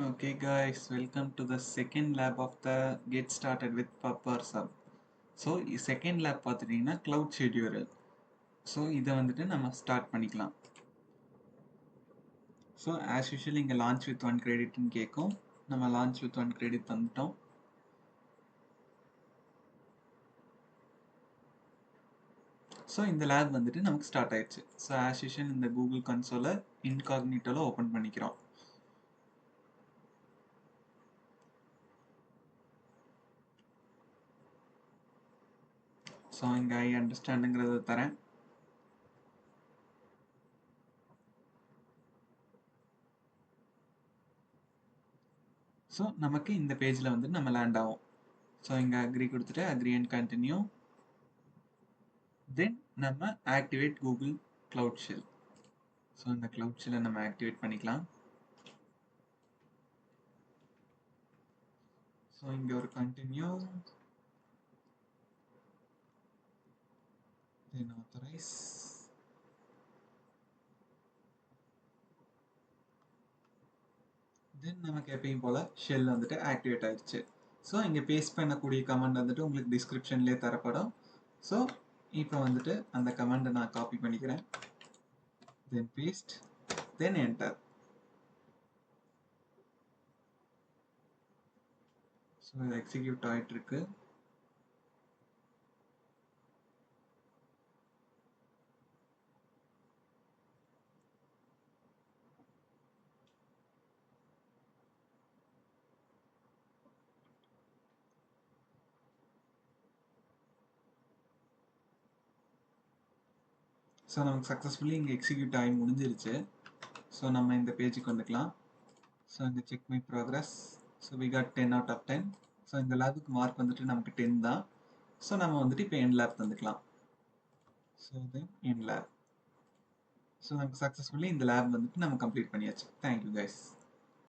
Okay guys, welcome to the second lab of the Get Started with Pupper Sub. So second lab பார்த்துட்டிங்கன்னா cloud ஷெட்யூரல். So இதை வந்துட்டு நம்ம start பண்ணிக்கலாம். So as usual இங்கே launch with 1 கிரெடிட்னு கேட்கும். நம்ம launch with 1 credit வந்துட்டோம். So இந்த லேப் வந்துட்டு நமக்கு ஸ்டார்ட் ஆயிடுச்சு. ஸோ ஆஸ் யூஷுவல் இந்த கூகுள் கன்சோலை இன்காக்னிட்டோவில் ஓப்பன் பண்ணிக்கிறோம். ஸோ இங்கே ஐ அண்டர்ஸ்டாண்டுங்கிறத தரேன். ஸோ நமக்கு இந்த பேஜில் வந்துட்டு நம்ம லேண்ட் ஆகும். ஸோ இங்கே அக்ரி கொடுத்துட்டு அக்ரி அண்ட் கண்டினியூ. தென் நம்ம activate Google cloud shell. So இந்த க்ளவுட் ஷெல்லை நம்ம ஆக்டிவேட் பண்ணிக்கலாம். ஸோ இங்கே ஒரு கண்டினியூ, தென் ஆத்தரைஸ், தென் நமக்கு எப்பயும் போல் ஷெல் வந்துட்டு ஆக்டிவேட் ஆயிடுச்சு. ஸோ இங்கே பேஸ்ட் பண்ணக்கூடிய கமெண்ட் வந்துட்டு உங்களுக்கு டிஸ்கிரிப்ஷன்லேயே தரப்படும். ஸோ இப்போ வந்துட்டு அந்த கமெண்டை நான் காப்பி பண்ணிக்கிறேன். தென் பேஸ்ட், தென் என்டர். ஸோ இது எக்ஸிக்யூட் ஆகிட்டு இருக்கு. ஸோ நமக்கு சக்ஸஸ்ஃபுல்லி இங்கே எக்ஸிக்யூட் ஆகி முடிஞ்சிருச்சு. ஸோ நம்ம இந்த பேஜுக்கு வந்துக்கலாம். ஸோ இந்த check my progress. So we got 10 out of 10. So இந்த லேபுக்கு மார்க் வந்துட்டு நமக்கு 10 தான். ஸோ நம்ம வந்துட்டு இப்போ என் லேப் தந்துக்கலாம். ஸோ தென் என் லேப். ஸோ நமக்கு சக்ஸஸ்ஃபுல்லி இந்த லேப் வந்துட்டு நம்ம கம்ப்ளீட் பண்ணியாச்சு. Thank you guys.